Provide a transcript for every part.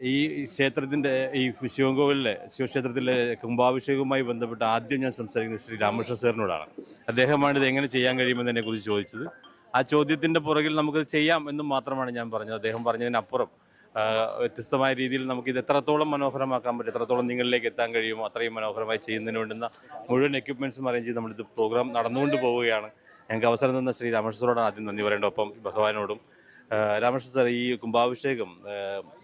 ഈ ക്ഷേത്രത്തിൻ്റെ ഈ ശിവൻകോവിലിലെ ശിവക്ഷേത്രത്തിലെ കുംഭാഭിഷേകവുമായി ബന്ധപ്പെട്ട് ആദ്യം ഞാൻ സംസാരിക്കുന്നത് ശ്രീ രാമകൃഷ്ണ സാറിനോടാണ്. അദ്ദേഹമാണ് ഇത് എങ്ങനെ ചെയ്യാൻ കഴിയുമെന്നതിനെക്കുറിച്ച് ചോദിച്ചത്. ആ ചോദ്യത്തിൻ്റെ പുറകിൽ നമുക്കത് ചെയ്യാം എന്നും മാത്രമാണ് ഞാൻ പറഞ്ഞത്. അദ്ദേഹം പറഞ്ഞതിനപ്പുറം വ്യത്യസ്തമായ രീതിയിൽ നമുക്കിത് എത്രത്തോളം മനോഹരമാക്കാൻ പറ്റും, എത്രത്തോളം നിങ്ങളിലേക്ക് എത്താൻ കഴിയുമോ അത്രയും മനോഹരമായി ചെയ്യുന്നതിന് വേണ്ടുന്ന മുഴുവൻ എക്യുപ്മെൻറ്റ്സും അറേഞ്ച് ചെയ്ത് നമ്മളിത് പ്രോഗ്രാം നടന്നുകൊണ്ട് പോവുകയാണ്. ഞങ്ങൾക്ക് അവസരം തന്ന ശ്രീ രാമകൃഷ്ണ സാറോടാണ് ആദ്യം നന്ദി പറയേണ്ടത്. ഒപ്പം ഭഗവാനോടും. രാമകൃഷ്ണൻ സാർ, ഈ കുംഭാഭിഷേകം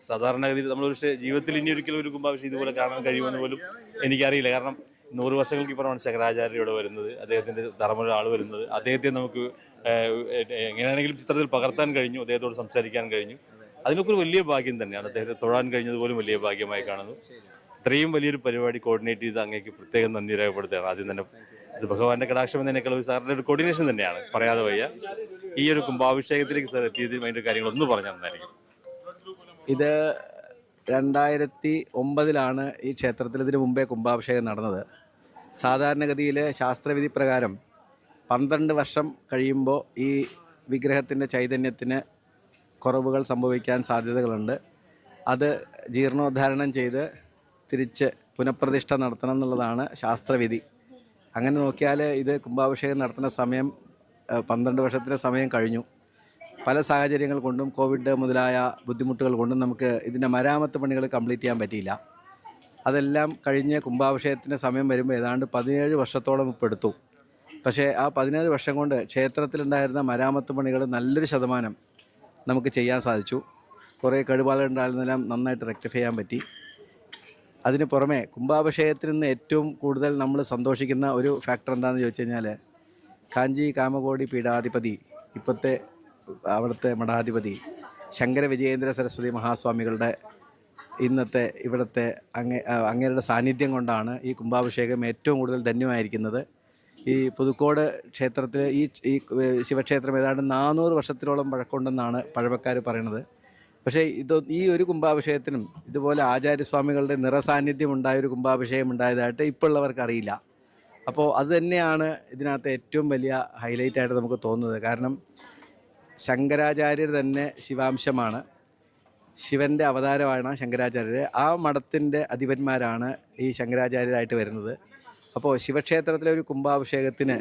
സാധാരണഗതിയിൽ നമ്മളൊരു ജീവിതത്തിൽ ഇനി ഒരിക്കലും ഒരു കുംഭാഭിഷേകം ഇതുപോലെ കാണാൻ കഴിയുമെന്ന് പോലും എനിക്കറിയില്ല. കാരണം 100 വർഷങ്ങൾക്ക് ഇപ്പുറമാണ് ശങ്കരാചാര്യയുടെ വരുന്നത്, അദ്ദേഹത്തിൻ്റെ തലമുറ ആൾ വരുന്നത്. അദ്ദേഹത്തെ നമുക്ക് എങ്ങനെയാണെങ്കിലും ചിത്രത്തിൽ പകർത്താൻ കഴിഞ്ഞു, അദ്ദേഹത്തോട് സംസാരിക്കാൻ കഴിഞ്ഞു. അതിനൊക്കെ ഒരു വലിയ ഭാഗ്യം തന്നെയാണ്. അദ്ദേഹത്തെ തൊഴാൻ കഴിഞ്ഞതുപോലും വലിയ ഭാഗ്യമായി കാണുന്നു. ഇത്രയും വലിയൊരു പരിപാടി കോർഡിനേറ്റ് ചെയ്ത് അങ്ങേക്ക് പ്രത്യേകം നന്ദി രേഖപ്പെടുത്തുകയാണ്. ആദ്യം തന്നെ ഇത് ഭഗവാന്റെ കടാക്ഷം എന്നതിനേക്കാൾ ഒരു സാറിൻ്റെ ഒരു കോർഡിനേഷൻ തന്നെയാണ്, പറയാതെ വയ്യ. ഈ ഒരു കുംഭാഭിഷേകത്തിലേക്ക് സാർ എത്തിയതിന് അതിൻ്റെ കാര്യങ്ങളൊന്നും പറഞ്ഞു തന്നായിരിക്കും. ഇത് 2009 ഈ ക്ഷേത്രത്തിൽ ഇതിനു മുമ്പേ കുംഭാഭിഷേകം നടന്നത്. സാധാരണഗതിയിൽ ശാസ്ത്രവിധി പ്രകാരം 12 വർഷം കഴിയുമ്പോൾ ഈ വിഗ്രഹത്തിൻ്റെ ചൈതന്യത്തിന് കുറവുകൾ സംഭവിക്കാൻ സാധ്യതകളുണ്ട്. അത് ജീർണോദ്ധാരണം ചെയ്ത് തിരിച്ച് പുനഃപ്രതിഷ്ഠ നടത്തണം എന്നുള്ളതാണ് ശാസ്ത്രവിധി. അങ്ങനെ നോക്കിയാൽ ഇത് കുംഭാഭിഷേകം നടത്തുന്ന സമയം 12 വർഷത്തിൻ്റെ സമയം കഴിഞ്ഞു. പല സാഹചര്യങ്ങൾ കൊണ്ടും കോവിഡ് മുതലായ ബുദ്ധിമുട്ടുകൾ കൊണ്ടും നമുക്ക് ഇതിൻ്റെ മരാമത്ത് പണികൾ കംപ്ലീറ്റ് ചെയ്യാൻ പറ്റിയില്ല. അതെല്ലാം കഴിഞ്ഞ് കുംഭാഭിഷേകത്തിൻ്റെ സമയം വരുമ്പോൾ ഏതാണ്ട് 17 വർഷത്തോളം ഇപ്പോൾ എടുത്തു. പക്ഷേ ആ 17 വർഷം കൊണ്ട് ക്ഷേത്രത്തിലുണ്ടായിരുന്ന മരാമത്ത് പണികൾ നല്ലൊരു ശതമാനം നമുക്ക് ചെയ്യാൻ സാധിച്ചു. കുറേ കേടുപാടുകളുണ്ടായിരുന്നെല്ലാം നന്നായിട്ട് റെക്ടിഫൈ ചെയ്യാൻ പറ്റി. അതിന് പുറമെ കുംഭാഭിഷേകത്തിൽ നിന്ന് ഏറ്റവും കൂടുതൽ നമ്മൾ സന്തോഷിക്കുന്ന ഒരു ഫാക്ടർ എന്താണെന്ന് ചോദിച്ചു കഴിഞ്ഞാൽ, കാഞ്ചി കാമകോടി പീഠാധിപതി, ഇപ്പോഴത്തെ അവിടുത്തെ മഠാധിപതി ശങ്കര വിജയേന്ദ്ര സരസ്വതി മഹാസ്വാമികളുടെ ഇന്നത്തെ ഇവിടുത്തെ അങ്ങേരുടെ സാന്നിധ്യം കൊണ്ടാണ് ഈ കുംഭാഭിഷേകം ഏറ്റവും കൂടുതൽ ധന്യമായിരിക്കുന്നത്. ഈ പുതുക്കോട് ക്ഷേത്രത്തിൽ ഈ ശിവക്ഷേത്രം ഏതാണ്ട് 400 വർഷത്തിലോളം പഴക്കമുണ്ടെന്നാണ് പഴമക്കാർ പറയുന്നത്. പക്ഷേ ഈ ഒരു കുംഭാഭിഷേകത്തിനും ഇതുപോലെ ആചാര്യസ്വാമികളുടെ നിറസാന്നിധ്യം ഉണ്ടായൊരു കുംഭാഭിഷേകം ഉണ്ടായതായിട്ട് ഇപ്പോൾ ഉള്ളവർക്ക് അറിയില്ല. അപ്പോൾ അത് തന്നെയാണ് ഇതിനകത്ത് ഏറ്റവും വലിയ ഹൈലൈറ്റായിട്ട് നമുക്ക് തോന്നുന്നത്. കാരണം ശങ്കരാചാര്യർ തന്നെ ശിവാംശമാണ്, ശിവൻ്റെ അവതാരമാണ് ശങ്കരാചാര്യർ. ആ മഠത്തിൻ്റെ അധിപന്മാരാണ് ഈ ശങ്കരാചാര്യരായിട്ട് വരുന്നത്. അപ്പോൾ ശിവക്ഷേത്രത്തിലെ ഒരു കുംഭാഭിഷേകത്തിന്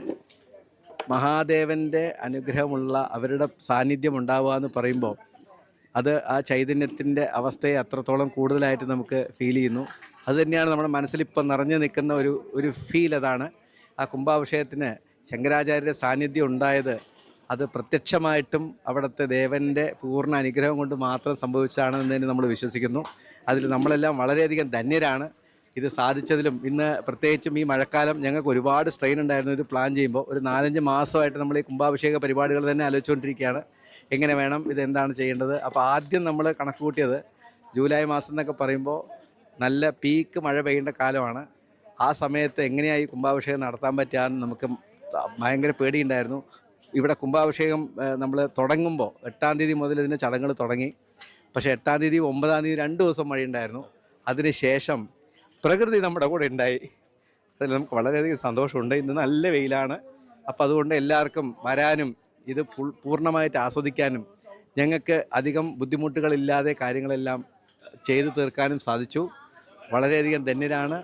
മഹാദേവൻ്റെ അനുഗ്രഹമുള്ള അവരുടെ സാന്നിധ്യം ഉണ്ടാവുക എന്ന് പറയുമ്പോൾ അത് ആ ചൈതന്യത്തിൻ്റെ അവസ്ഥയെ അത്രത്തോളം കൂടുതലായിട്ട് നമുക്ക് ഫീൽ ചെയ്യുന്നു. അതുതന്നെയാണ് നമ്മുടെ മനസ്സിലിപ്പം നിറഞ്ഞു നിൽക്കുന്ന ഒരു ഫീൽ. അതാണ് ആ കുംഭാഭിഷേകത്തിന് ശങ്കരാചാര്യരുടെ സാന്നിധ്യം ഉണ്ടായത്. അത് പ്രത്യക്ഷമായിട്ടും അവിടുത്തെ ദേവൻ്റെ പൂർണ്ണ അനുഗ്രഹം കൊണ്ട് മാത്രം സംഭവിച്ചതാണെന്ന് നമ്മൾ വിശ്വസിക്കുന്നു. അതിൽ നമ്മളെല്ലാം വളരെയധികം ധന്യരാണ്. ഇത് സാധിച്ചതിലും ഇന്ന് പ്രത്യേകിച്ചും ഈ മഴക്കാലം ഞങ്ങൾക്ക് ഒരുപാട് സ്ട്രെയിൻ ഉണ്ടായിരുന്നു. ഇത് പ്ലാൻ ചെയ്യുമ്പോൾ ഒരു 4-5 മാസമായിട്ട് നമ്മൾ ഈ കുംഭാഭിഷേക പരിപാടികൾ തന്നെ ആലോചിച്ചുകൊണ്ടിരിക്കുകയാണ്, എങ്ങനെ വേണം, ഇതെന്താണ് ചെയ്യേണ്ടത്. അപ്പോൾ ആദ്യം നമ്മൾ കണക്ക് കൂട്ടിയത് ജൂലൈ മാസം എന്നൊക്കെ പറയുമ്പോൾ നല്ല പീക്ക് മഴ പെയ്യേണ്ട കാലമാണ്. ആ സമയത്ത് എങ്ങനെയായി കുംഭാഭിഷേകം നടത്താൻ പറ്റുകയെന്ന് നമുക്ക് ഭയങ്കര പേടിയുണ്ടായിരുന്നു. ഇവിടെ കുംഭാഭിഷേകം നമ്മൾ തുടങ്ങുമ്പോൾ 8-ാം തീയതി മുതൽ ഇതിൻ്റെ ചടങ്ങുകൾ തുടങ്ങി. പക്ഷേ 8-ാം തീയതി 9-ാം തീയതി 2 ദിവസം മഴയുണ്ടായിരുന്നു. അതിന് ശേഷം പ്രകൃതി നമ്മുടെ കൂടെ ഉണ്ടായി. അതിൽ നമുക്ക് വളരെയധികം സന്തോഷമുണ്ട്. ഇന്ന് നല്ല വെയിലാണ്. അപ്പോൾ അതുകൊണ്ട് എല്ലാവർക്കും വരാനും ഇത് പൂർണ്ണമായിട്ട് ആസ്വദിക്കാനും ഞങ്ങൾക്ക് അധികം ബുദ്ധിമുട്ടുകളില്ലാതെ കാര്യങ്ങളെല്ലാം ചെയ്തു തീർക്കാനും സാധിച്ചു. വളരെയധികം ധന്യരാണ്.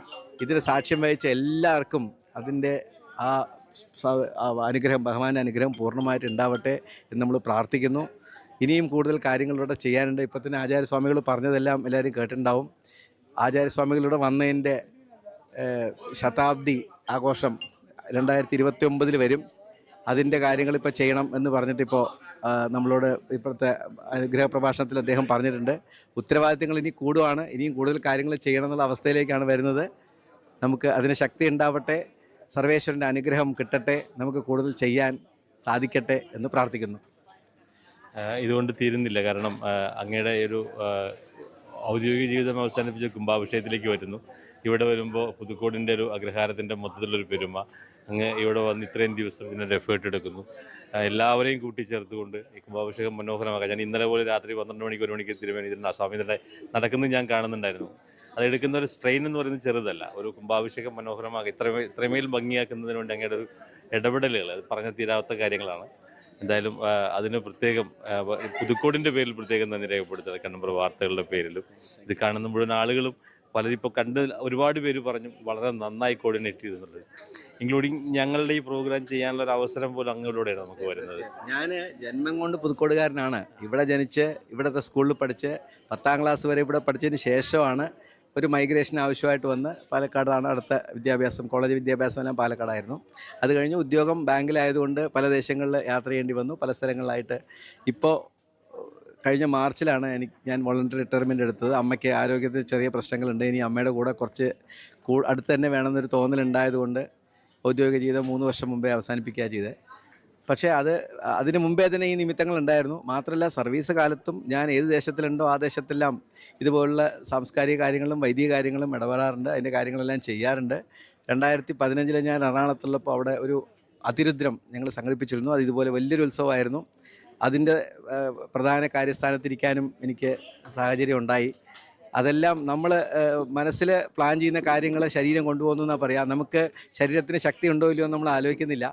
ഇതിന് സാക്ഷ്യം വഹിച്ച എല്ലാവർക്കും അതിൻ്റെ ആ അനുഗ്രഹം, ഭഗവാന്റെ അനുഗ്രഹം പൂർണ്ണമായിട്ട് ഉണ്ടാവട്ടെ എന്ന് നമ്മൾ പ്രാർത്ഥിക്കുന്നു. ഇനിയും കൂടുതൽ കാര്യങ്ങളിലൂടെ ചെയ്യാനുണ്ട്. ഇപ്പം തന്നെ ആചാര്യസ്വാമികൾ പറഞ്ഞതെല്ലാം എല്ലാവരും കേട്ടിട്ടുണ്ടാവും. ആചാര്യസ്വാമികളിലൂടെ വന്നതിൻ്റെ ശതാബ്ദി ആഘോഷം 2029 വരും. അതിൻ്റെ കാര്യങ്ങൾ ഇപ്പോൾ ചെയ്യണം എന്ന് പറഞ്ഞിട്ടിപ്പോൾ നമ്മളോട് ഇപ്പോഴത്തെ അനുഗ്രഹ പ്രഭാഷണത്തിൽ അദ്ദേഹം പറഞ്ഞിട്ടുണ്ട്. ഉത്തരവാദിത്തങ്ങൾ ഇനി കൂടുവാണ്. ഇനിയും കൂടുതൽ കാര്യങ്ങൾ ചെയ്യണം എന്നുള്ള അവസ്ഥയിലേക്കാണ് വരുന്നത്. നമുക്ക് അതിന് ശക്തി ഉണ്ടാവട്ടെ, സർവേശ്വരൻ്റെ അനുഗ്രഹം കിട്ടട്ടെ, നമുക്ക് കൂടുതൽ ചെയ്യാൻ സാധിക്കട്ടെ എന്ന് പ്രാർത്ഥിക്കുന്നു. ഇതുകൊണ്ട് തീരുന്നില്ല. കാരണം അങ്ങയുടെ ഒരു ഔദ്യോഗിക ജീവിതം അവസാനിപ്പിച്ച കുംഭാഭിഷേകത്തിലേക്ക് വരുന്നു. ഇവിടെ വരുമ്പോൾ പുതുക്കോടിൻ്റെ ഒരു അഗ്രഹാരത്തിൻ്റെ മൊത്തത്തിലുള്ളൊരു പെരുമ, അങ്ങ് ഇവിടെ വന്ന് ഇത്രയും ദിവസം ഇതിനൊരു എഫേർട്ട് എടുക്കുന്നു. എല്ലാവരെയും കൂട്ടിച്ചേർത്തുകൊണ്ട് ഈ കുംഭാഭിഷേകം മനോഹരമാക്കാം. ഞാൻ ഇന്നലെ പോലെ രാത്രി 12 മണിക്ക് 1 മണിക്ക് തിരുമേനി ഇതിൻ്റെ സ്വാമിയുടെ നടക്കുന്നത് ഞാൻ കാണുന്നുണ്ടായിരുന്നു. അതെടുക്കുന്ന ഒരു സ്ട്രെയിൻ എന്ന് പറയുന്നത് ചെറുതല്ല. ഒരു കുംഭാഭിഷേകം മനോഹരമാക്കുക, ഇത്രമേൽ ഭംഗിയാക്കുന്നതിന് വേണ്ടി അങ്ങയുടെ ഒരു ഇടപെടലുകൾ, അത് പറഞ്ഞ തീരാത്ത കാര്യങ്ങളാണ്. എന്തായാലും അതിന് പ്രത്യേകം പുതുക്കോടിൻ്റെ പേരിൽ പ്രത്യേകം നന്ദി രേഖപ്പെടുത്തുന്നത് കണ്ണമ്പുറ വാർത്തകളുടെ പേരിലും. ഇത് കാണുന്ന മുഴുവൻ ആളുകളും പലരും ഇപ്പോൾ കണ്ട് ഒരുപാട് പേര് പറഞ്ഞു വളരെ നന്നായി കോർഡിനേറ്റ് ചെയ്തെന്നുള്ളത്, ഇൻക്ലൂഡിങ് ഞങ്ങളുടെ ഈ പ്രോഗ്രാം ചെയ്യാനുള്ള ഒരു അവസരം പോലും അങ്ങോട്ടൂടെയാണ് നമുക്ക് വരുന്നത്. ഞാൻ ജന്മം കൊണ്ട് പുതുക്കോടുകാരനാണ്. ഇവിടെ ജനിച്ച് ഇവിടുത്തെ സ്കൂളിൽ പഠിച്ച് 10ാം ക്ലാസ് വരെ ഇവിടെ പഠിച്ചതിന് ശേഷമാണ് ഒരു മൈഗ്രേഷൻ ആവശ്യമായിട്ട് വന്ന് പാലക്കാടാണ് അടുത്ത വിദ്യാഭ്യാസം, കോളേജ് വിദ്യാഭ്യാസം എല്ലാം പാലക്കാടായിരുന്നു. അത് കഴിഞ്ഞ് ഉദ്യോഗം ബാങ്കിലായതുകൊണ്ട് പല ദേശങ്ങളിൽ യാത്ര ചെയ്യേണ്ടി വന്നു, പല സ്ഥലങ്ങളിലായിട്ട്. ഇപ്പോൾ കഴിഞ്ഞ മാർച്ചിലാണ് ഞാൻ വോളണ്ടറി റിട്ടയർമെൻ്റ് എടുത്തത്. അമ്മയ്ക്ക് ആരോഗ്യത്തിൽ ചെറിയ പ്രശ്നങ്ങളുണ്ട്. ഇനി അമ്മയുടെ കൂടെ കുറച്ച് അടുത്ത് തന്നെ വേണമെന്നൊരു തോന്നലുണ്ടായതുകൊണ്ട് ഔദ്യോഗിക ജീവിതം 3 വർഷം മുമ്പേ അവസാനിപ്പിക്കുക ചെയ്തത്. പക്ഷേ അതിന് മുമ്പേ തന്നെ ഈ നിമിത്തങ്ങൾ ഉണ്ടായിരുന്നു. മാത്രമല്ല സർവീസ് കാലത്തും ഞാൻ ഏത് ദേശത്തിലുണ്ടോ ആ ദേശത്തെല്ലാം ഇതുപോലുള്ള സാംസ്കാരിക കാര്യങ്ങളും വൈദിക കാര്യങ്ങളും ഇടപെടാറുണ്ട്, അതിൻ്റെ കാര്യങ്ങളെല്ലാം ചെയ്യാറുണ്ട്. 2015 ഞാൻ എറണാകുളത്തുള്ളപ്പോൾ അവിടെ ഒരു അതിരുദ്രം ഞങ്ങൾ സംഘടിപ്പിച്ചിരുന്നു. അത് ഇതുപോലെ വലിയൊരു ഉത്സവമായിരുന്നു. അതിൻ്റെ പ്രധാന കാര്യസ്ഥാനത്തിരിക്കാനും എനിക്ക് സാഹചര്യം ഉണ്ടായി. അതെല്ലാം നമ്മൾ മനസ്സിൽ പ്ലാൻ ചെയ്യുന്ന കാര്യങ്ങൾ ശരീരം കൊണ്ടുപോകുന്നു എന്നാണ് പറയുക. നമുക്ക് ശരീരത്തിന് ശക്തി ഉണ്ടോ ഇല്ലയോ നമ്മൾ ആലോചിക്കുന്നില്ല.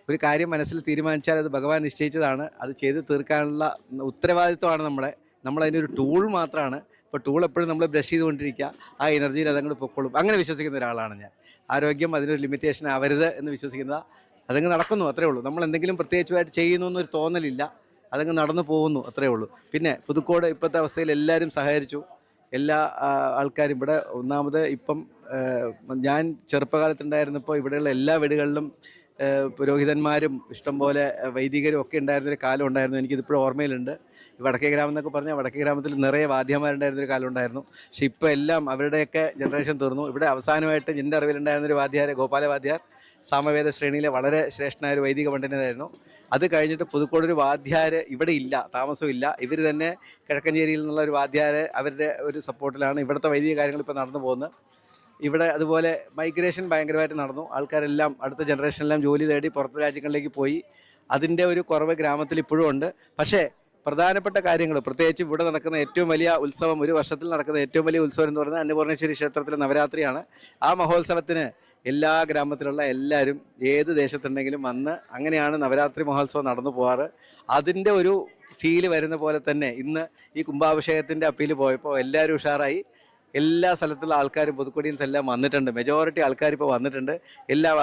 ഒരു കാര്യം മനസ്സിൽ തീരുമാനിച്ചാൽ അത് ഭഗവാൻ നിശ്ചയിച്ചതാണ്, അത് ചെയ്ത് തീർക്കാനുള്ള ഉത്തരവാദിത്വമാണ് നമ്മളതിനൊരു ടൂൾ മാത്രമാണ്. ഇപ്പോൾ ടൂൾ എപ്പോഴും നമ്മൾ ബ്രഷ് ചെയ്തുകൊണ്ടിരിക്കുക, ആ എനർജിയിൽ അതങ്ങോട്ട് പൊക്കോളും. അങ്ങനെ വിശ്വസിക്കുന്ന ഒരാളാണ് ഞാൻ. ആരോഗ്യം അതിനൊരു ലിമിറ്റേഷൻ ആവരുത് എന്ന് വിശ്വസിക്കുന്നത്. അതങ്ങ് നടക്കുന്നു, അത്രേ ഉള്ളൂ. നമ്മൾ എന്തെങ്കിലും പ്രത്യേകിച്ചുമായിട്ട് ചെയ്യുന്നു എന്നൊരു തോന്നലില്ല, അതങ്ങ് നടന്നു പോകുന്നു, അത്രേ ഉള്ളൂ. പിന്നെ പുതുക്കോട് ഇപ്പോഴത്തെ അവസ്ഥയിൽ എല്ലാവരും സഹകരിച്ചു. എല്ലാ ആൾക്കാരും ഇവിടെ ഒന്നാമത് ഇപ്പം ഞാൻ ചെറുപ്പകാലത്തുണ്ടായിരുന്നപ്പോൾ ഇവിടെയുള്ള എല്ലാ വീടുകളിലും പുരോഹിതന്മാരും ഇഷ്ടംപോലെ വൈദികരും ഒക്കെ ഉണ്ടായിരുന്നൊരു കാലം ഉണ്ടായിരുന്നു. എനിക്കിതിപ്പോഴും ഓർമ്മയിലുണ്ട്. വടക്കേ ഗ്രാമം എന്നൊക്കെ പറഞ്ഞാൽ വടക്കേ ഗ്രാമത്തിൽ നിറയെ വാദ്യന്മാരുണ്ടായിരുന്നൊരു കാലം ഉണ്ടായിരുന്നു. പക്ഷെ ഇപ്പോൾ എല്ലാം അവരുടെയൊക്കെ ജനറേഷൻ തീർന്നു. ഇവിടെ അവസാനമായിട്ട് എൻ്റെ അറിവിലുണ്ടായിരുന്നൊരു വാദ്യാർ ഗോപാല വാദ്യാർ, സാമവേദ ശ്രേണിയിലെ വളരെ ശ്രേഷ്ഠനായ ഒരു വൈദിക പണ്ഡിതനായിരുന്നു. അത് കഴിഞ്ഞിട്ട് പുതുക്കോടൊരു വാദ്യാർ ഇവിടെ ഇല്ല, താമസമില്ല. ഇവർ തന്നെ കിഴക്കഞ്ചേരിയിൽ നിന്നുള്ള ഒരു വാദ്യാർ, അവരുടെ ഒരു സപ്പോർട്ടിലാണ് ഇവിടുത്തെ വൈദിക കാര്യങ്ങൾ ഇപ്പോൾ നടന്നു പോകുന്നത്. ഇവിടെ അതുപോലെ മൈഗ്രേഷൻ ഭയങ്കരമായിട്ട് നടന്നു. ആൾക്കാരെല്ലാം അടുത്ത ജനറേഷനെല്ലാം ജോലി തേടി പുറത്ത് രാജ്യങ്ങളിലേക്ക് പോയി. അതിൻ്റെ ഒരു കുറവ് ഗ്രാമത്തിൽ ഇപ്പോഴും ഉണ്ട്. പക്ഷേ പ്രധാനപ്പെട്ട കാര്യങ്ങൾ, പ്രത്യേകിച്ച് ഇവിടെ നടക്കുന്ന ഏറ്റവും വലിയ ഉത്സവം, ഒരു വർഷത്തിൽ നടക്കുന്ന ഏറ്റവും വലിയ ഉത്സവം എന്ന് പറയുന്നത് അന്നപൂർണേശ്വരി ക്ഷേത്രത്തിലെ നവരാത്രിയാണ്. ആ മഹോത്സവത്തിന് എല്ലാ ഗ്രാമത്തിലുള്ള എല്ലാവരും ഏത് ദേശത്തുണ്ടെങ്കിലും വന്ന് അങ്ങനെയാണ് നവരാത്രി മഹോത്സവം നടന്നു പോകാറ്. അതിൻ്റെ ഒരു ഫീല് വരുന്ന പോലെ തന്നെ ഇന്ന് ഈ കുംഭാഭിഷേകത്തിൻ്റെ അപ്പീൽ പോയപ്പോൾ എല്ലാവരും ഉഷാറായി. എല്ലാ സ്ഥലത്തുള്ള ആൾക്കാരും പുതുക്കോടിയൻസ് എല്ലാം വന്നിട്ടുണ്ട്. മെജോറിറ്റി ആൾക്കാർ ഇപ്പോൾ വന്നിട്ടുണ്ട്.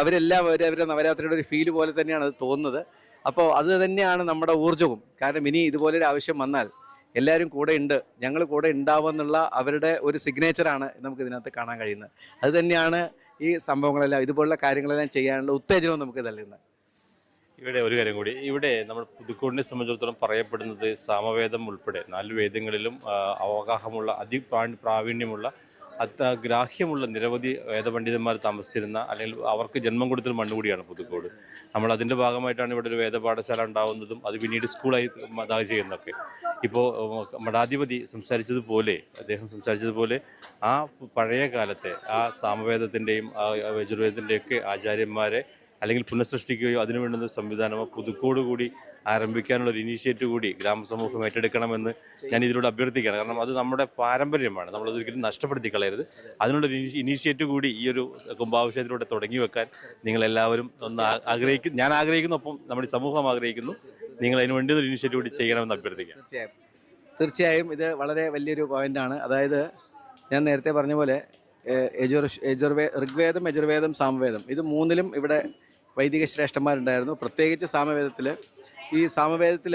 അവരെല്ലാം അവരുടെ നവരാത്രിയുടെ ഒരു ഫീല് പോലെ തന്നെയാണ് അത് തോന്നുന്നത്. അപ്പോൾ അത് തന്നെയാണ് നമ്മുടെ ഊർജ്ജവും. കാരണം ഇനി ഇതുപോലൊരു ആവശ്യം വന്നാൽ എല്ലാവരും കൂടെ ഉണ്ട്, ഞങ്ങൾ കൂടെ ഉണ്ടാവുമെന്നുള്ള അവരുടെ ഒരു സിഗ്നേച്ചറാണ് നമുക്ക് ഇതിനകത്ത് കാണാൻ കഴിയുന്നത്. അത് തന്നെയാണ് ഈ സംഭവങ്ങളെല്ലാം, ഇതുപോലുള്ള കാര്യങ്ങളെല്ലാം ചെയ്യാനുള്ള ഉത്തേജനവും നമുക്ക് നൽകുന്നത്. ഇവിടെ ഒരു കാര്യം കൂടി, ഇവിടെ നമ്മൾ പുതുക്കോടിനെ സംബന്ധിച്ചിടത്തോളം പറയപ്പെടുന്നത് സാമവേദം ഉൾപ്പെടെ 4 വേദങ്ങളിലും അവഗാഹമുള്ള പ്രാവീണ്യമുള്ള ഗ്രാഹ്യമുള്ള നിരവധി വേദപണ്ഡിതന്മാർ താമസിച്ചിരുന്ന, അല്ലെങ്കിൽ അവർക്ക് ജന്മം കൊടുത്തൊരു മണ്ണുകൂടിയാണ് പുതുക്കോട്. നമ്മൾ അതിൻ്റെ ഭാഗമായിട്ടാണ് ഇവിടെ ഒരു വേദപാഠശാല ഉണ്ടാവുന്നതും അത് പിന്നീട് സ്കൂളായി ചെയ്യുന്നതൊക്കെ. ഇപ്പോൾ മഠാധിപതി അദ്ദേഹം സംസാരിച്ചതുപോലെ ആ പഴയ കാലത്തെ ആ സാമവേദത്തിൻ്റെയും യജുർവേദത്തിൻ്റെയൊക്കെ ആചാര്യന്മാരെ അല്ലെങ്കിൽ പുനഃസൃഷ്ടിക്കുകയോ അതിനു വേണ്ടുന്ന സംവിധാനമോ പുതുക്കോട് കൂടി ആരംഭിക്കാനുള്ള ഒരു ഇനീഷ്യേറ്റീവ് കൂടി ഗ്രാമസമൂഹം ഏറ്റെടുക്കണമെന്ന് ഞാൻ ഇതിലൂടെ അഭ്യർത്ഥിക്കുകയാണ്. കാരണം അത് നമ്മുടെ പാരമ്പര്യമാണ്, നമ്മളതൊരിക്കലും നഷ്ടപ്പെടുത്തി കളയരുത്. അതിനുള്ളൊരു ഇനീഷ്യേറ്റീവ് കൂടി ഈ ഒരു കുംഭാഭിഷേകത്തിലൂടെ തുടങ്ങി വെക്കാൻ നിങ്ങളെല്ലാവരും ഞാൻ ആഗ്രഹിക്കുന്നു, ഒപ്പം നമ്മുടെ സമൂഹം ആഗ്രഹിക്കുന്നു. നിങ്ങൾ അതിന് വേണ്ടി ഒരു ഇനീഷ്യേറ്റീവ് കൂടി ചെയ്യണമെന്ന് അഭ്യർത്ഥിക്കാം. തീർച്ചയായും ഇത് വളരെ വലിയൊരു പോയിന്റാണ്. അതായത് ഞാൻ നേരത്തെ പറഞ്ഞ പോലെ ഋഗ്വേദം, യജുർവേദം, സാമവേദം, ഇത് 3ലും ഇവിടെ വൈദിക ശ്രേഷ്ഠന്മാരുണ്ടായിരുന്നു. പ്രത്യേകിച്ച് സാമവേദത്തിൽ, ഈ സാമവേദത്തിൽ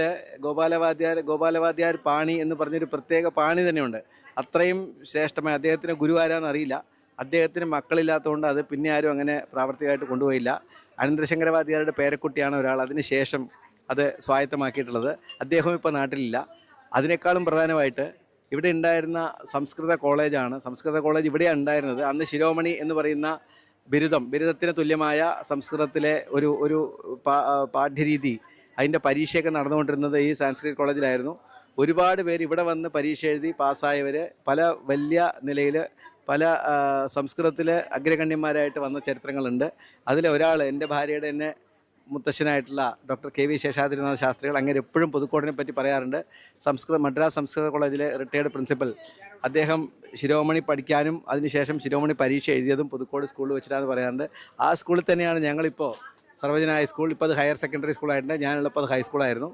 ഗോപാലവാദ്യാർ പാണി എന്ന് പറഞ്ഞൊരു പ്രത്യേക പാണി തന്നെയുണ്ട്. അത്രയും ശ്രേഷ്ഠമായ അദ്ദേഹത്തിന് ഗുരു ആരാന്നറിയില്ല. അദ്ദേഹത്തിന് മക്കളില്ലാത്തതുകൊണ്ട് അത് പിന്നെ ആരും അങ്ങനെ പ്രാവർത്തികമായിട്ട് കൊണ്ടുപോയില്ല. അനന്തരശങ്കരവാദ്യാരുടെ പേരക്കുട്ടിയാണ് ഒരാൾ അതിന് ശേഷം അത് സ്വായത്തമാക്കിയിട്ടുള്ളത്. അദ്ദേഹം ഇപ്പോൾ നാട്ടിലില്ല. അതിനേക്കാളും പ്രധാനമായിട്ട് ഇവിടെ ഉണ്ടായിരുന്ന സംസ്കൃത കോളേജാണ്. സംസ്കൃത കോളേജ് ഇവിടെയാണ് ഉണ്ടായിരുന്നത്. അന്ന് ശിരോമണി എന്ന് പറയുന്ന ബിരുദത്തിന് തുല്യമായ സംസ്കൃതത്തിലെ ഒരു പാഠ്യരീതി, അതിൻ്റെ പരീക്ഷയൊക്കെ നടന്നുകൊണ്ടിരുന്നത് ഈ സാൻസ്ക്രിറ്റ് കോളേജിലായിരുന്നു. ഒരുപാട് പേര് ഇവിടെ വന്ന് പരീക്ഷ എഴുതി പാസ്സായവർ പല വലിയ നിലയിൽ പല സംസ്കൃതത്തിലെ അഗ്രഗണ്യന്മാരായിട്ട് വന്ന ചരിത്രങ്ങളുണ്ട്. അതിലൊരാൾ എൻ്റെ ഭാര്യയുടെ തന്നെ മുത്തശ്ശനായിട്ടുള്ള ഡോക്ടർ KV ശേഷാദ്രിനാഥ ശാസ്ത്രികൾ അങ്ങനെ എപ്പോഴും പുതുക്കോടിനെ പറ്റി പറയാറുണ്ട്. മദ്രാസ് സംസ്കൃത കോളേജിലെ റിട്ടയർഡ് പ്രിൻസിപ്പൽ. അദ്ദേഹം ശിരോമണി പഠിക്കാനും അതിനുശേഷം ശിരോമണി പരീക്ഷ എഴുതിയതും പുതുക്കോട് സ്കൂളിൽ വെച്ചിട്ടാണെന്ന് പറയാറുണ്ട്. ആ സ്കൂളിൽ തന്നെയാണ് ഞങ്ങളിപ്പോൾ സർവജന ഹൈസ്കൂൾ. ഇപ്പോൾ അത് ഹയർ സെക്കൻഡറി സ്കൂളായിട്ടുണ്ട്. ഞാനുള്ളപ്പോൾ അത് ഹൈസ്കൂളായിരുന്നു.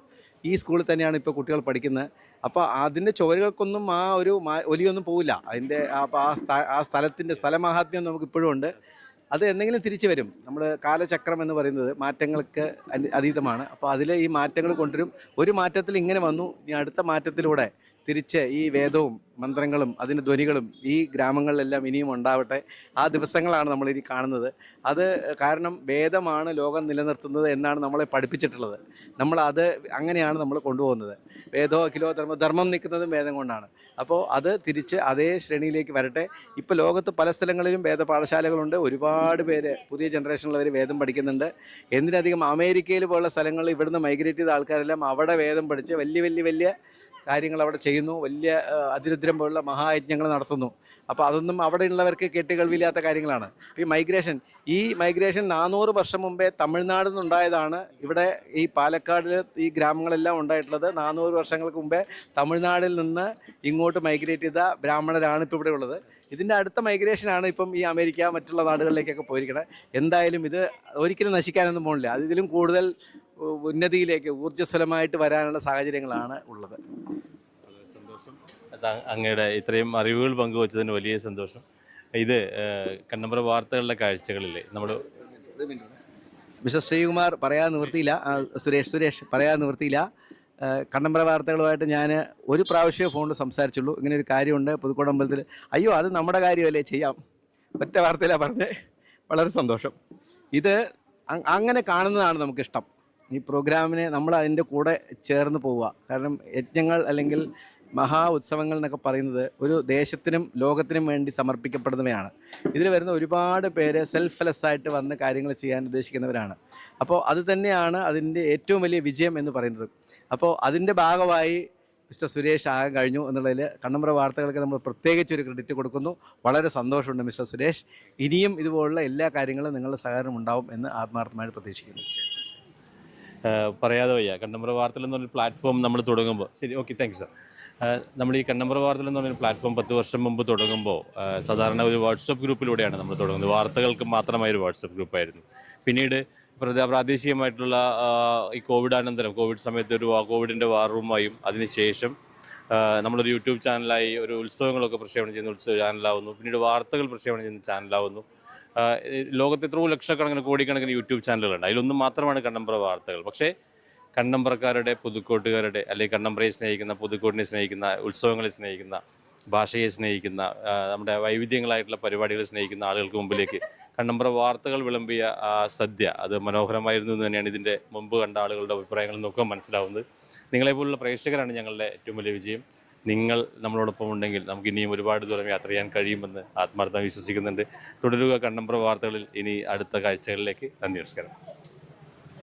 ഈ സ്കൂളിൽ തന്നെയാണ് ഇപ്പോൾ കുട്ടികൾ പഠിക്കുന്നത്. അപ്പോൾ അതിൻ്റെ ചുവരുകൾക്കൊന്നും ആ ഒരു ഒലിയൊന്നും പോവില്ല. അതിൻ്റെ ആ സ്ഥലത്തിൻ്റെ സ്ഥലമാഹാത്മ്യം നമുക്ക് ഇപ്പോഴും ഉണ്ട്. അത് എന്തെങ്കിലും തിരിച്ചു വരും. നമ്മൾ കാലചക്രം എന്ന് പറയുന്നത് മാറ്റങ്ങൾക്ക് അതീതമാണ്. അപ്പോൾ അതിൽ ഈ മാറ്റങ്ങൾ കൊണ്ടുവരും. ഒരു മാറ്റത്തിൽ ഇങ്ങനെ വന്നു, ഇനി അടുത്ത മാറ്റത്തിലൂടെ തിരിച്ച് ഈ വേദവും മന്ത്രങ്ങളും അതിൻ്റെ ധ്വനികളും ഈ ഗ്രാമങ്ങളിലെല്ലാം ഇനിയും ഉണ്ടാവട്ടെ. ആ ദിവസങ്ങളാണ് നമ്മളിനി കാണുന്നത്. അത് കാരണം വേദമാണ് ലോകം നിലനിർത്തുന്നത് എന്നാണ് നമ്മളെ പഠിപ്പിച്ചിട്ടുള്ളത്. നമ്മളത് അങ്ങനെയാണ് നമ്മൾ കൊണ്ടുപോകുന്നത്. വേദോ അഖിലോ ധർമ്മം നിൽക്കുന്നതും വേദം കൊണ്ടാണ്. അപ്പോൾ അത് തിരിച്ച് അതേ ശ്രേണിയിലേക്ക് വരട്ടെ. ഇപ്പോൾ ലോകത്ത് പല സ്ഥലങ്ങളിലും വേദ പാഠശാലകളുണ്ട്. ഒരുപാട് പേര് പുതിയ ജനറേഷനിലുള്ളവർ വേദം പഠിക്കുന്നുണ്ട്. എന്തിനധികം അമേരിക്കയിൽ പോലുള്ള സ്ഥലങ്ങളിൽ ഇവിടുന്ന് മൈഗ്രേറ്റ് ചെയ്ത ആൾക്കാരെല്ലാം അവിടെ വേദം പഠിച്ച് വലിയ കാര്യങ്ങൾ അവിടെ ചെയ്യുന്നു. വലിയ അതിരുദ്രം പോലുള്ള മഹായജ്ഞങ്ങൾ നടത്തുന്നു. അപ്പോൾ അതൊന്നും അവിടെയുള്ളവർക്ക് കേട്ടുകേൾവിയില്ലാത്ത കാര്യങ്ങളാണ്. ഈ മൈഗ്രേഷൻ 400 വർഷം മുമ്പേ തമിഴ്നാട്ടിൽ നിന്നുണ്ടായതാണ്. ഇവിടെ ഈ പാലക്കാടിൽ ഈ ഗ്രാമങ്ങളെല്ലാം ഉണ്ടായിട്ടുള്ളത് 400 വർഷങ്ങൾക്ക് മുമ്പേ തമിഴ്നാട്ടിൽ നിന്ന് ഇങ്ങോട്ട് മൈഗ്രേറ്റ് ചെയ്ത ബ്രാഹ്മണരാണ് ഇപ്പോൾ ഇവിടെ ഉള്ളത്. ഇതിൻ്റെ അടുത്ത മൈഗ്രേഷനാണ് ഇപ്പം ഈ അമേരിക്ക മറ്റുള്ള നാടുകളിലേക്കൊക്കെ പോയിരിക്കുന്നത്. എന്തായാലും ഇത് ഒരിക്കലും നശിക്കാനൊന്നും പോകുന്നില്ല. അത് ഇതിലും കൂടുതൽ ഉന്നതിയിലേക്ക് ഊർജ്ജസ്വലമായിട്ട് വരാനുള്ള സാഹചര്യങ്ങളാണ് ഉള്ളത്. സന്തോഷം. അങ്ങയുടെ ഇത്രയും അറിവുകൾ പങ്കുവച്ചതിന് വലിയ സന്തോഷം. ഇത് കണ്ണമ്പ്ര വാർത്തകളുടെ കാഴ്ചകളിൽ നമ്മൾ മിസ്റ്റർ ശ്രീകുമാർ പറയാൻ നിവൃത്തിയില്ല. സുരേഷ് പറയാൻ നിവൃത്തിയില്ല. കണ്ണമ്പ്ര വാർത്തകളുമായിട്ട് ഞാൻ ഒരു പ്രാവശ്യമേ ഫോണിൽ സംസാരിച്ചുള്ളൂ. ഇങ്ങനെ ഒരു കാര്യമുണ്ട് പുതുക്കോട് അമ്പലത്തിൽ. അയ്യോ, അത് നമ്മുടെ കാര്യമല്ലേ, ചെയ്യാം. ഒറ്റ വാർത്തയിലാണ് പറഞ്ഞത്. വളരെ സന്തോഷം. ഇത് അങ്ങനെ കാണുന്നതാണ് നമുക്കിഷ്ടം. ഈ പ്രോഗ്രാമിനെ നമ്മൾ അതിൻ്റെ കൂടെ ചേർന്ന് പോവുക. കാരണം യജ്ഞങ്ങൾ അല്ലെങ്കിൽ മഹാ ഉത്സവങ്ങൾ എന്നൊക്കെ പറയുന്നത് ഒരു ദേശത്തിനും ലോകത്തിനും വേണ്ടി സമർപ്പിക്കപ്പെടുന്നവയാണ്. ഇതിൽ വരുന്ന ഒരുപാട് പേര് സെൽഫ്ലെസ്സായിട്ട് വന്ന് കാര്യങ്ങൾ ചെയ്യാൻ ഉദ്ദേശിക്കുന്നവരാണ്. അപ്പോൾ അത് തന്നെയാണ് അതിൻ്റെ ഏറ്റവും വലിയ വിജയം എന്ന് പറയുന്നത്. അപ്പോൾ അതിൻ്റെ ഭാഗമായി മിസ്റ്റർ സുരേഷ് ആകാൻ കഴിഞ്ഞു എന്നുള്ളതിൽ കണ്ണമ്പ്ര വാർത്തകൾക്ക് നമ്മൾ പ്രത്യേകിച്ചൊരു ക്രെഡിറ്റ് കൊടുക്കുന്നു. വളരെ സന്തോഷമുണ്ട് മിസ്റ്റർ സുരേഷ്. ഇനിയും ഇതുപോലുള്ള എല്ലാ കാര്യങ്ങളും നിങ്ങളുടെ സഹകരണം ഉണ്ടാവും എന്ന് ആത്മാർത്ഥമായിട്ട് പ്രതീക്ഷിക്കുന്നു. പറയാതെ വയ്യ. കണ്ണമ്പ്ര വാർത്തകൾ എന്ന് പറഞ്ഞൊരു പ്ലാറ്റ്ഫോം നമ്മൾ തുടങ്ങുമ്പോൾ ശരി, ഓക്കെ, താങ്ക് യു സാർ. നമ്മൾ ഈ കണ്ണമ്പ്ര വാർത്തകൾ എന്ന് പറഞ്ഞൊരു പ്ലാറ്റ്ഫോം 10 വർഷം മുമ്പ് തുടങ്ങുമ്പോൾ സാധാരണ ഒരു വാട്സപ്പ് ഗ്രൂപ്പിലൂടെയാണ് നമ്മൾ തുടങ്ങുന്നത്. വാർത്തകൾക്ക് മാത്രമായൊരു വാട്സപ്പ് ഗ്രൂപ്പായിരുന്നു. പിന്നീട് പ്രാദേശികമായിട്ടുള്ള ഈ കോവിഡ് സമയത്ത് ഒരു കോവിഡിൻ്റെ വാർ റൂമായും അതിനുശേഷം നമ്മളൊരു യൂട്യൂബ് ചാനലായി, ഒരു ഉത്സവങ്ങളൊക്കെ പ്രക്ഷേപണം ചെയ്യുന്ന ചാനലാവുന്നു. പിന്നീട് വാർത്തകൾ പ്രക്ഷേപണം ചെയ്യുന്ന ചാനലാവുന്നു. ലോകത്ത് എത്രയോ ലക്ഷക്കണക്കിന് കോടിക്കണക്കിന് യൂട്യൂബ് ചാനലുകളുണ്ട്. അതിലൊന്നും മാത്രമാണ് കണ്ണമ്പ്ര വാർത്തകൾ. പക്ഷേ കണ്ണമ്പ്രക്കാരുടെ, പുതുക്കോട്ടുകാരുടെ, അല്ലെങ്കിൽ കണ്ണമ്പ്രയെ സ്നേഹിക്കുന്ന, പുതുക്കോട്ടിനെ സ്നേഹിക്കുന്ന, ഉത്സവങ്ങളെ സ്നേഹിക്കുന്ന, ഭാഷയെ സ്നേഹിക്കുന്ന, നമ്മുടെ വൈവിധ്യങ്ങളായിട്ടുള്ള പരിപാടികളെ സ്നേഹിക്കുന്ന ആളുകൾക്ക് മുമ്പിലേക്ക് കണ്ണമ്പ്ര വാർത്തകൾ വിളമ്പിയ ആ സദ്യ അത് മനോഹരമായിരുന്നു എന്ന് തന്നെയാണ് ഇതിൻ്റെ മുമ്പ് കണ്ട ആളുകളുടെ അഭിപ്രായങ്ങളിൽ നിന്നൊക്കെ മനസ്സിലാവുന്നത്. നിങ്ങളെപ്പോലുള്ള പ്രേക്ഷകരാണ് ഞങ്ങളുടെ ഏറ്റവും വലിയ വിജയം. നിങ്ങൾ നമ്മളോടൊപ്പം ഉണ്ടെങ്കിൽ നമുക്ക് ഇനിയും ഒരുപാട് ദൂരം യാത്ര ചെയ്യാൻ കഴിയുമെന്ന് ആത്മാർത്ഥമായി വിശ്വസിക്കുന്നുണ്ട്. തുടരുക കണ്ണമ്പ്ര വാർത്തകളിൽ. ഇനി അടുത്ത കാഴ്ചകളിലേക്ക്. നന്ദി, നമസ്കാരം.